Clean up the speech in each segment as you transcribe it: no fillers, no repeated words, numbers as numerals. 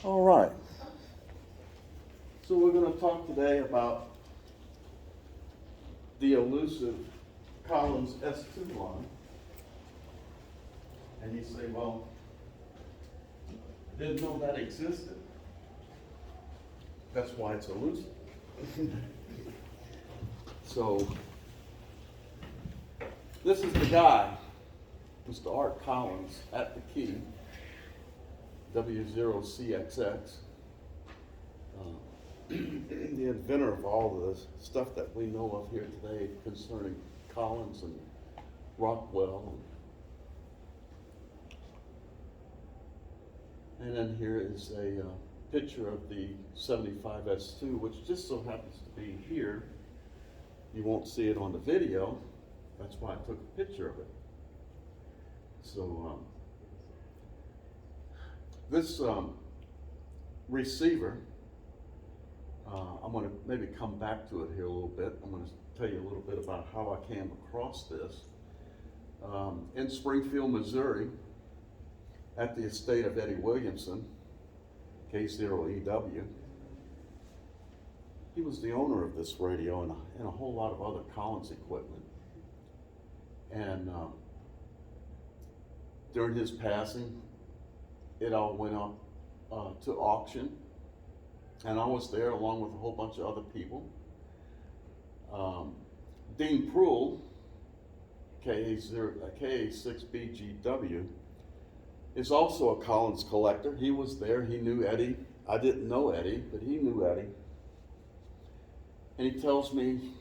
All right. So we're going to talk today about the Elusive Collins S2 line. And you say, well, didn't know that existed. That's why it's elusive. So this is the guy, Mr. Art Collins, at the key, W0CXX, the inventor of all of this stuff that we know of here today concerning Collins and Rockwell. And then here is a picture of the 75S2, which just so happens to be here. You won't see it on the video. That's why I took a picture of it. So this receiver, I'm going to maybe come back to it here a little bit. I'm going to tell you a little bit about how I came across this. In Springfield, Missouri, at the estate of Eddie Williamson, K0EW, he was the owner of this radio and a whole lot of other Collins equipment. And during his passing, it all went up to auction. And I was there along with a whole bunch of other people. Dean Proul, KA6BGW, is also a Collins collector. He was there, he knew Eddie. I didn't know Eddie, but he knew Eddie. And he tells me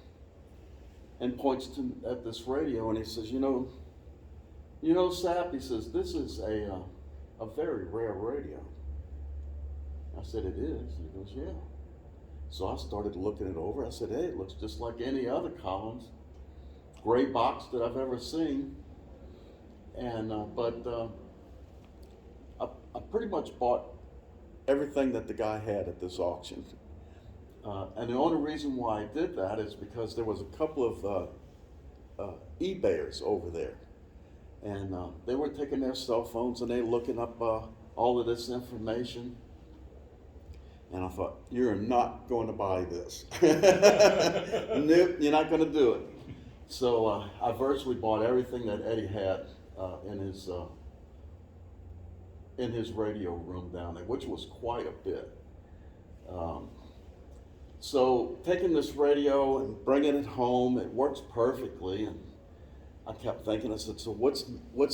and points at this radio and he says, you know, Sap, he says, this is a very rare radio. I said, it is? He goes, yeah. So I started looking it over. I said, hey, it looks just like any other Collins gray box that I've ever seen. And I pretty much bought everything that the guy had at this auction. And the only reason why I did that is because there was a couple of eBayers over there. And they were taking their cell phones and they looking up all of this information. And I thought, you're not going to buy this. Nope, you're not going to do it. So I virtually bought everything that Eddie had in his radio room down there, which was quite a bit. So taking this radio and bringing it home, it works perfectly. And I kept thinking, I said, so what's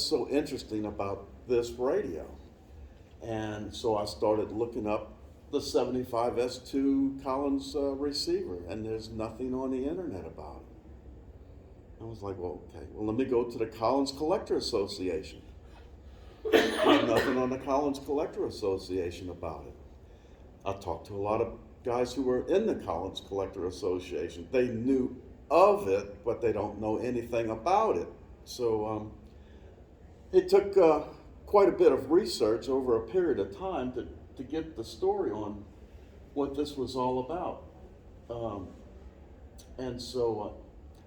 so interesting about this radio? And so I started looking up the 75S2 Collins receiver, and there's nothing on the internet about it. I was like, well, okay, well, let me go to the Collins Collector Association. There's nothing on the Collins Collector Association about it. I talked to a lot of guys who were in the Collins Collector Association. They knew of it, but they don't know anything about it. So it took quite a bit of research over a period of time to get the story on what this was all about. And so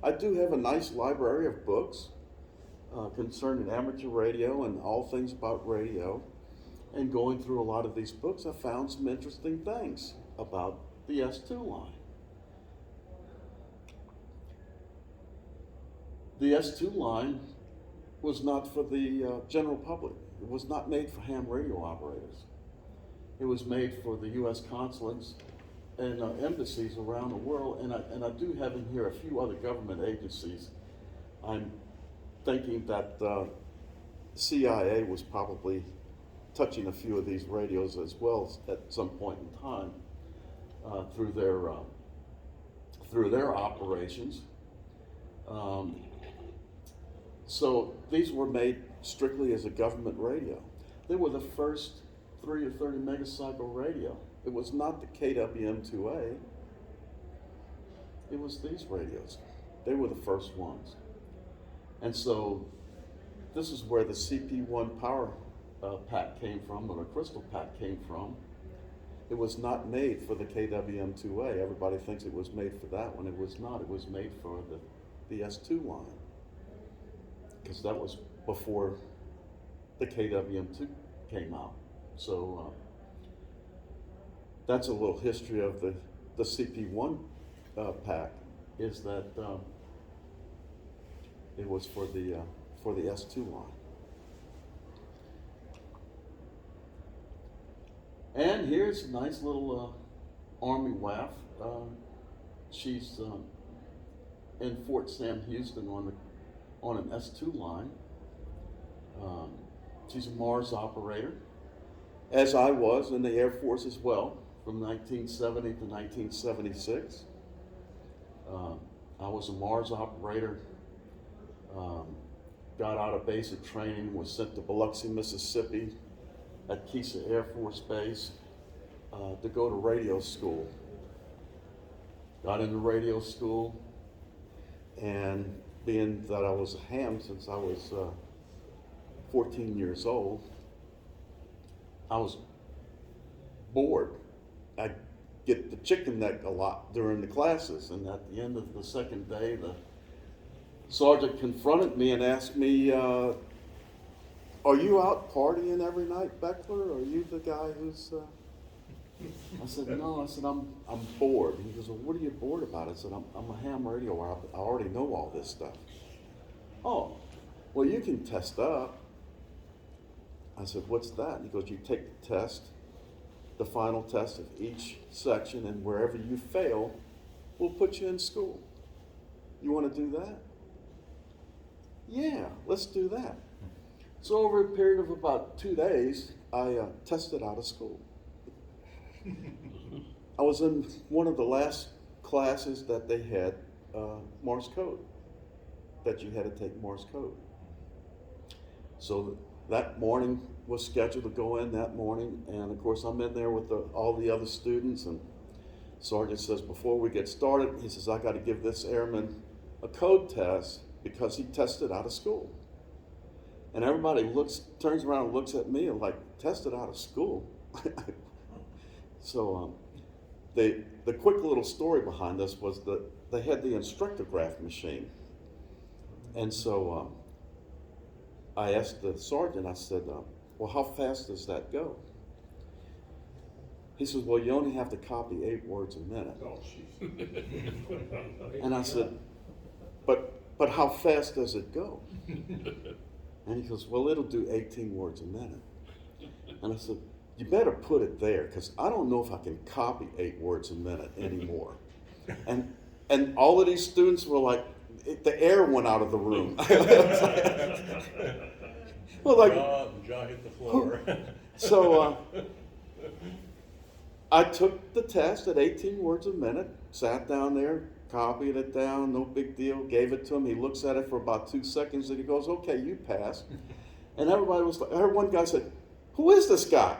I do have a nice library of books concerning amateur radio and all things about radio. And going through a lot of these books, I found some interesting things about the S2 line. The S2 line was not for the general public. It was not made for ham radio operators. It was made for the U.S. consulates and embassies around the world, and I do have in here a few other government agencies. I'm thinking that CIA was probably touching a few of these radios as well at some point in time through their operations. So these were made strictly as a government radio. They were the first 30 or 30 megacycle radio. It was not the KWM2A. It was these radios. They were the first ones. And so this is where the CP1 power pack came from, or the crystal pack came from. It was not made for the KWM2A. Everybody thinks it was made for that one. It was not. It was made for the S2 line, because that was before the KWM2 came out. So that's a little history of the CP1 pack, is that it was for the S2 line. And here's a nice little Army WAF. She's in Fort Sam Houston on an S2 line. She's a Mars operator, as I was in the Air Force as well, from 1970 to 1976. I was a Mars operator, got out of basic training, was sent to Biloxi, Mississippi at Kisa Air Force Base to go to radio school. Got into radio school, and being that I was a ham since I was 14 years old, I was bored. I'd get the chicken neck a lot during the classes, and at the end of the second day, the sergeant confronted me and asked me, are you out partying every night, Beckler? Are you the guy who's... I said, no. I said, I'm bored. He goes, well, what are you bored about? I said, I'm a ham radio. I already know all this stuff. Oh, well, you can test up. I said, what's that? And he goes, you take the test, the final test of each section, and wherever you fail, we'll put you in school. You want to do that? Yeah, let's do that. So over a period of about 2 days, I tested out of school. I was in one of the last classes that they had Morse code, that you had to take Morse code. So that morning was scheduled to go in that morning, and of course I'm in there with all the other students, and Sergeant says, before we get started, he says, I got to give this airman a code test because he tested out of school. And everybody turns around and looks at me and like, tested out of school? So the quick little story behind this was that they had the instructograph machine. And so I asked the sergeant, I said, well, how fast does that go? He says, well, you only have to copy 8 words a minute. Oh, jeez. And I said, but how fast does it go? And he goes, well, it'll do 18 words a minute. And I said, you better put it there, because I don't know if I can copy 8 words a minute anymore. And all of these students were like, the air went out of the room. Well, like, jaw hit the floor. So I took the test at 18 words a minute, sat down there, copied it down, no big deal, gave it to him. He looks at it for about 2 seconds and he goes, okay, you passed. And everybody was like, I heard one guy say, who is this guy?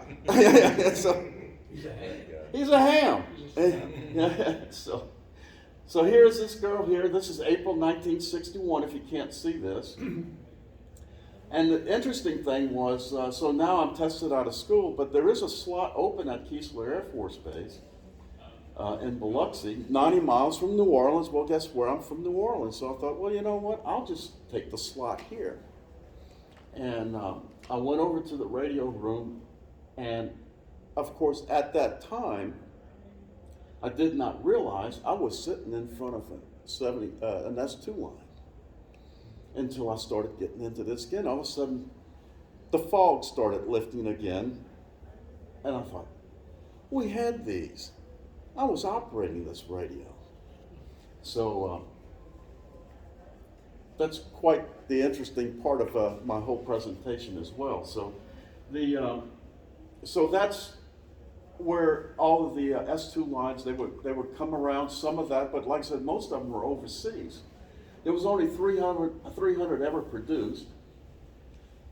So, he's a ham. So here's this girl here. This is April 1961, if you can't see this. And the interesting thing was, so now I'm tested out of school, but there is a slot open at Keesler Air Force Base in Biloxi, 90 miles from New Orleans. Well, guess where? I'm from New Orleans. So I thought, well, you know what? I'll just take the slot here. And I went over to the radio room, and of course, at that time, I did not realize I was sitting in front of an S2 line until I started getting into this again. All of a sudden, the fog started lifting again, and I thought, we had these. I was operating this radio. So that's quite the interesting part of my whole presentation as well. So so that's where all of the S2 lines, they would come around, some of that, but like I said, most of them were overseas. There was only 300 ever produced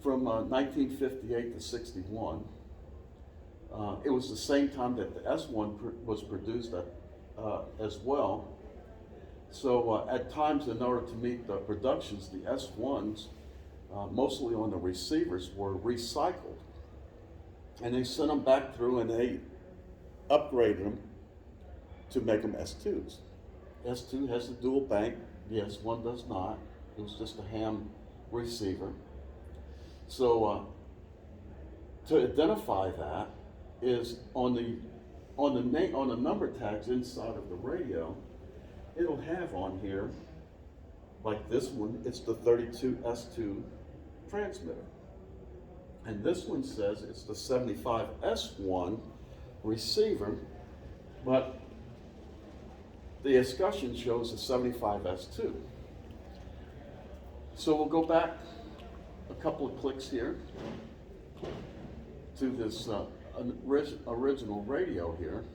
from 1958 to 61. It was the same time that the S1 was produced as well. So at times, in order to meet the productions, the S1s, mostly on the receivers, were recycled. And they sent them back through and they upgraded them to make them S2s. S2 has a dual bank, the S1 does not. It was just a ham receiver. So to identify that is on on the number tags inside of the radio, it'll have on here, like this one, it's the 32S2 transmitter. And this one says it's the 75S1 receiver, but the escutcheon shows the 75S2. So we'll go back a couple of clicks here to this original radio here.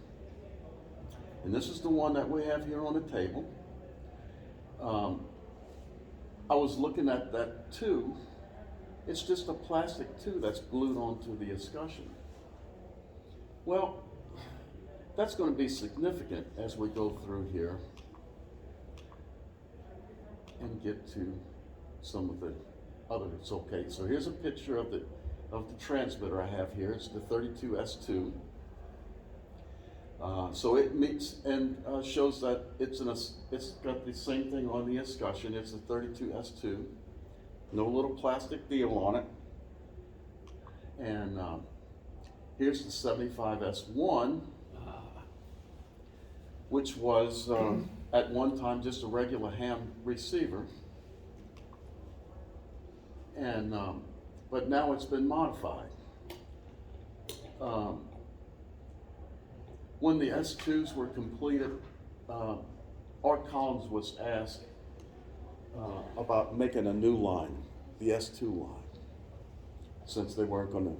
And this is the one that we have here on the table. I was looking at that tube. It's just a plastic tube that's glued onto the escutcheon. Well, that's going to be significant as we go through here and get to some of the others. Okay, so here's a picture of the transmitter I have here. It's the 32S2. So it meets and shows that it's got the same thing on the escutcheon. It's a 32S2. No little plastic deal on it. And here's the 75S1, which was at one time just a regular ham receiver. And but now it's been modified. When the S2s were completed, Art Collins was asked about making a new line, the S2 line, since they weren't going to.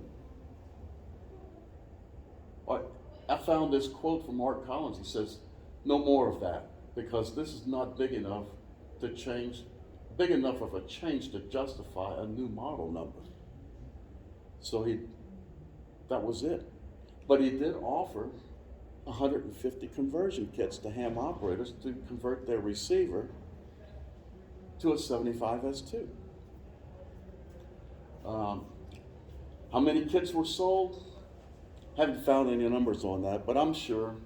I found this quote from Art Collins. He says, "No more of that, because this is not big enough of a change to justify a new model number." So that was it. But he did offer 150 conversion kits to ham operators to convert their receiver to a 75S2. How many kits were sold? Haven't found any numbers on that, but I'm sure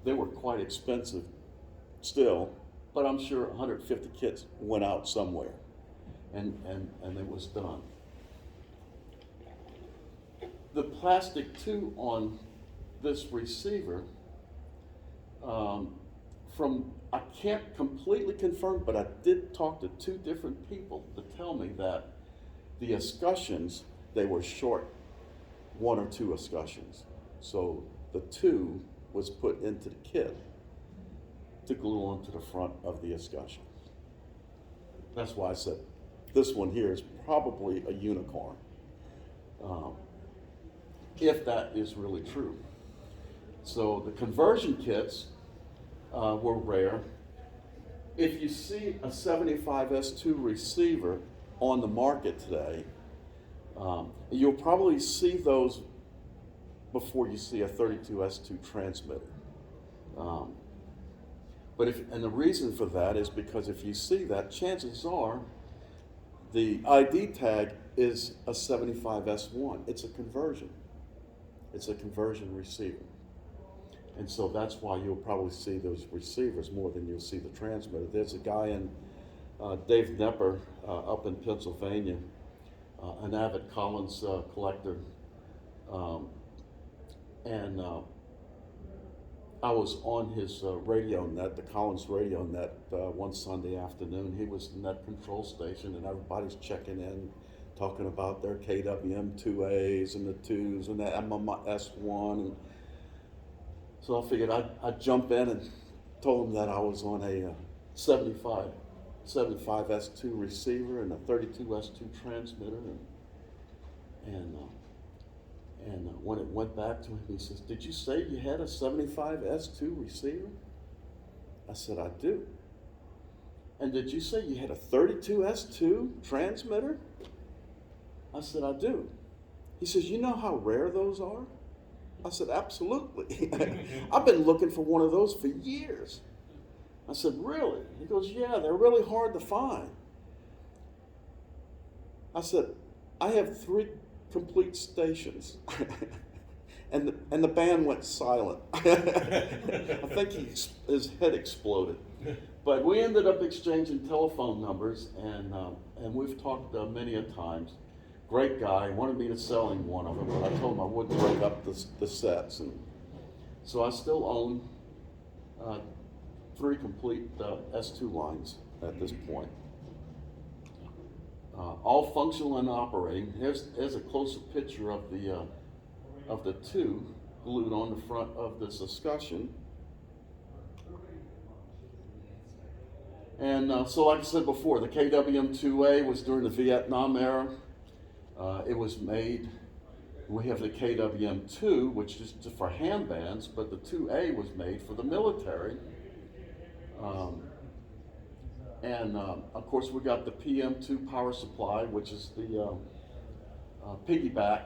they were quite expensive still, but I'm sure 150 kits went out somewhere, and it was done. The plastic tube on this receiver, I can't completely confirm, but I did talk to two different people to tell me that the escutcheons, they were short, one or two escutcheons. So the two was put into the kit to glue onto the front of the escutcheon. That's why I said this one here is probably a unicorn, if that is really true. So the conversion kits were rare. If you see a 75S2 receiver on the market today, you'll probably see those before you see a 32S2 transmitter. And the reason for that is because if you see that, chances are the ID tag is a 75S1. It's a conversion. It's a conversion receiver. And so that's why you'll probably see those receivers more than you'll see the transmitter. There's a guy in Dave Nepper up in Pennsylvania, an avid Collins collector, and I was on his radio net, the Collins radio net, one Sunday afternoon. He was in that control station, and everybody's checking in, talking about their KWM2As and the 2s and the MMS1. And so I figured I'd jump in and told him that I was on a 75S2 receiver and a 32S2 transmitter. And when it went back to him, he says, "Did you say you had a 75S2 receiver?" I said, "I do." "And did you say you had a 32S2 transmitter?" I said, "I do." He says, "You know how rare those are?" I said, "Absolutely." "I've been looking for one of those for years." I said, "Really?" He goes, "Yeah, they're really hard to find." I said, "I have 3 complete stations." and the band went silent. I think his head exploded. But we ended up exchanging telephone numbers, and we've talked many a times. Great guy, wanted me to sell him one of them, but I told him I wouldn't break up the sets. And So I still own 3 complete S2 lines at this point. All functional and operating. Here's a closer picture of the 2 glued on the front of this discussion. And so like I said before, the KWM-2A was during the Vietnam era. It was made, we have the KWM-2, which is just for ham bands, but the 2A was made for the military. Of course, we got the PM2 power supply, which is the piggyback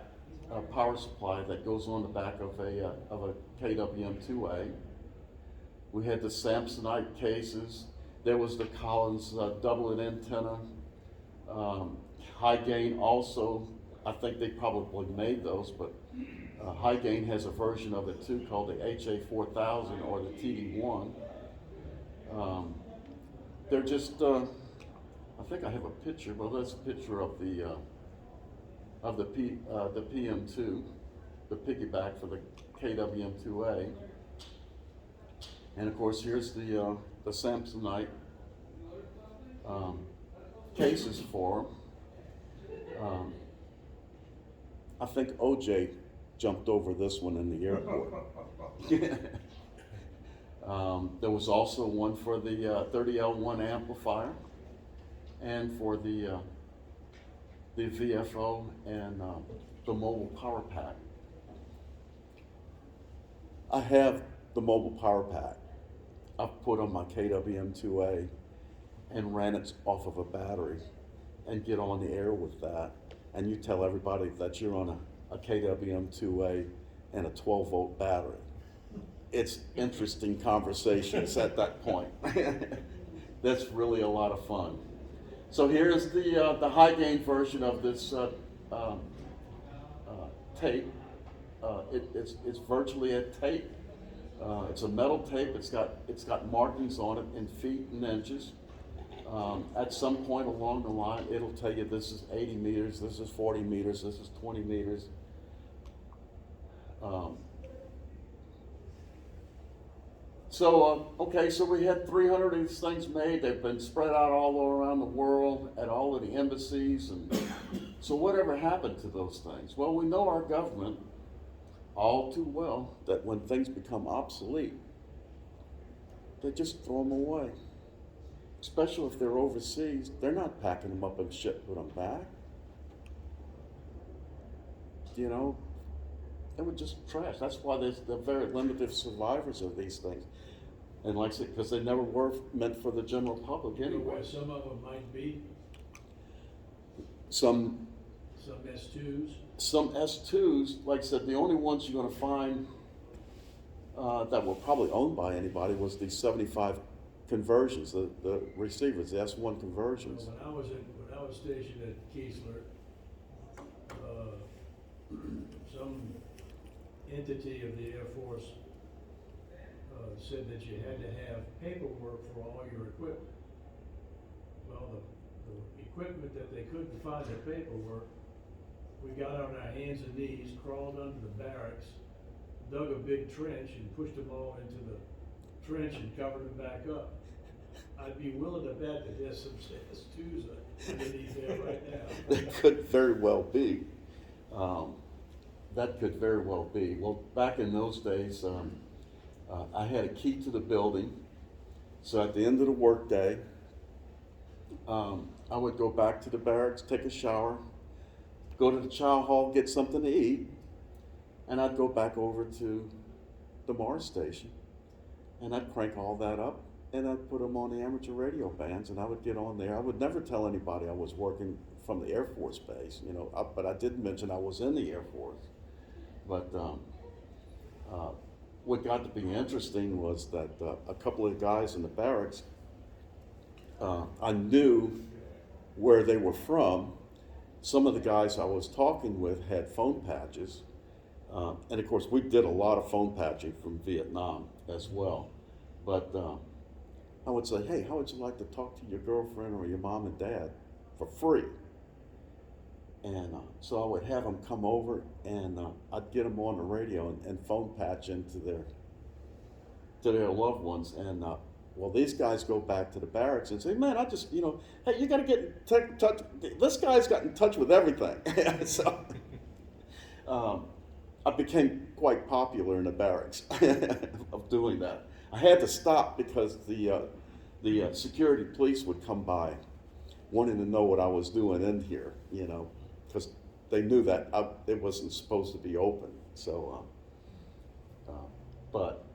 power supply that goes on the back of a KWM2A. We had the Samsonite cases. There was the Collins doublet antenna. High Gain also, I think they probably made those, but High Gain has a version of it too called the HA4000 or the TD1. They're just, I think I have a picture. Well, that's a picture of the PM2, the piggyback for the KWM2A. And of course, here's the Samsonite cases for them. I think OJ jumped over this one in the airport. There was also one for the 30L1 amplifier and for the VFO and the mobile power pack. I have the mobile power pack. I've put on my KWM2A and ran it off of a battery and get on the air with that. And you tell everybody that you're on a KWM2A and a 12-volt battery. It's interesting conversations at that point. That's really a lot of fun. So here's the high gain version of this tape. It's virtually a tape. It's a metal tape. It's got markings on it in feet and inches. At some point along the line, it'll tell you this is 80 meters, this is 40 meters, this is 20 meters. Okay, so we had 300 of these things made. They've been spread out all around the world at all of the embassies. And so whatever happened to those things? Well, we know our government all too well that when things become obsolete, they just throw them away. Especially if they're overseas, they're not packing them up and shipping them back. You know, they were just trash. That's why they're very limited survivors of these things. And like I said, because they never were meant for the general public anyway. Some of them might be. Some S2s. Some S2s, like I said, the only ones you're going to find that were probably owned by anybody was the 75 conversions, the receivers, the S1 conversions. When I was stationed at Keesler, some entity of the Air Force said that you had to have paperwork for all your equipment. Well, the equipment that they couldn't find the paperwork, we got on our hands and knees, crawled under the barracks, dug a big trench and pushed them all into the trench and covered them back up. I'd be willing to bet that there's some S2s underneath there right now. That could very well be. That could very well be. Well, back in those days, I had a key to the building. So at the end of the workday, I would go back to the barracks, take a shower, go to the chow hall, get something to eat, and I'd go back over to the Mars station, and I'd crank all that up, and I'd put them on the amateur radio bands, and I would get on there. I would never tell anybody I was working from the Air Force base, you know, but I did mention I was in the Air Force. But what got to be interesting was that a couple of guys in the barracks, I knew where they were from. Some of the guys I was talking with had phone patches. And of course, we did a lot of phone patching from Vietnam as well. But I would say, hey, how would you like to talk to your girlfriend or your mom and dad for free? And so I would have them come over, and I'd get them on the radio and phone patch into to their loved ones. And well, these guys go back to the barracks and say, man, I just, hey, you got to get in touch. This guy's got in touch with everything. So I became quite popular in the barracks of doing that. I had to stop because the security police would come by wanting to know what I was doing in here, because they knew that it wasn't supposed to be open. So, but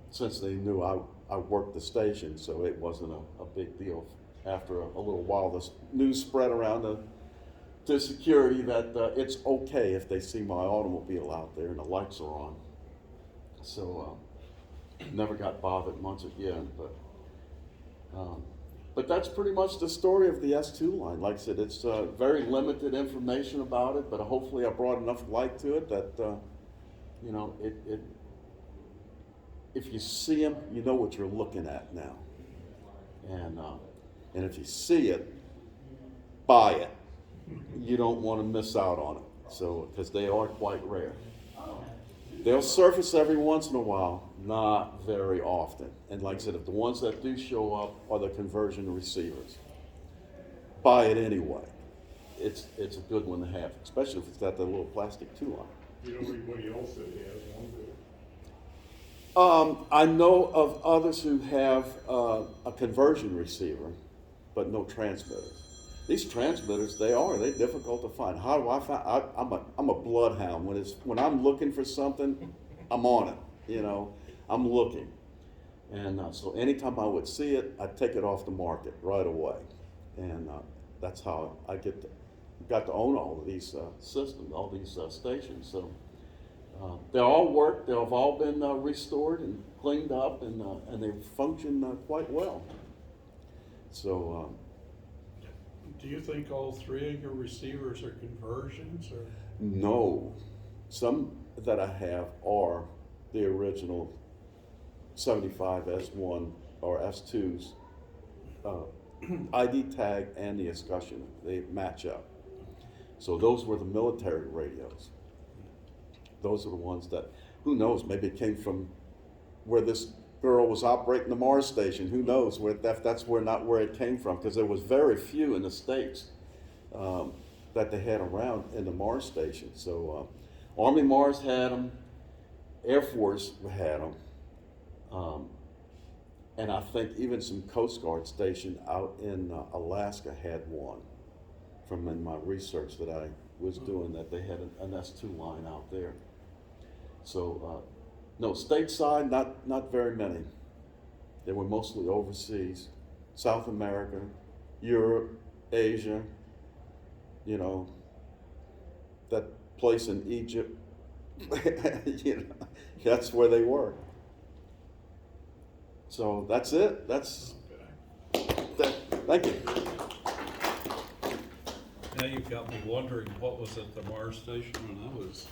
since they knew I worked the station, so it wasn't a big deal. After a little while, the news spread around to security that it's okay if they see my automobile out there and the lights are on. So never got bothered much again, but that's pretty much the story of the S2 line. Like I said, it's very limited information about it, but hopefully I brought enough light to it that if you see them, you know what you're looking at now. And if you see it, buy it. You don't want to miss out on it. So, because they are quite rare. They'll surface every once in a while, not very often. And like I said, if the ones that do show up are the conversion receivers, buy it anyway. It's a good one to have, especially if it's got that little plastic tool on it. You know anybody else that has one? I know of others who have a conversion receiver, but no transmitters. These transmitters, they're difficult to find. How do I find? I'm a bloodhound. When I'm looking for something, I'm on it. I'm looking, and so anytime I would see it, I'd take it off the market right away, and that's how I got to own all of these systems, all these stations. So. They all work. They've all been restored and cleaned up, and they function quite well. So, Do you think all three of your receivers are conversions, or? No, some that I have are the original 75 S1 or S2s, ID tag and the escutcheon. They match up. So those were the military radios. Those are the ones that, who knows, maybe it came from where this girl was operating the Mars station. Who knows where that's not where it came from, because there was very few in the States that they had around in the Mars station. So Army Mars had them, Air Force had them, and I think even some Coast Guard station out in Alaska had one from in my research that I was doing, that they had an S2 line out there. So, no, stateside, not very many. They were mostly overseas, South America, Europe, Asia, that place in Egypt, that's where they were. So that's it. Thank you. Now you've got me wondering what was at the Mars station when I was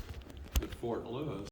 at Fort Lewis.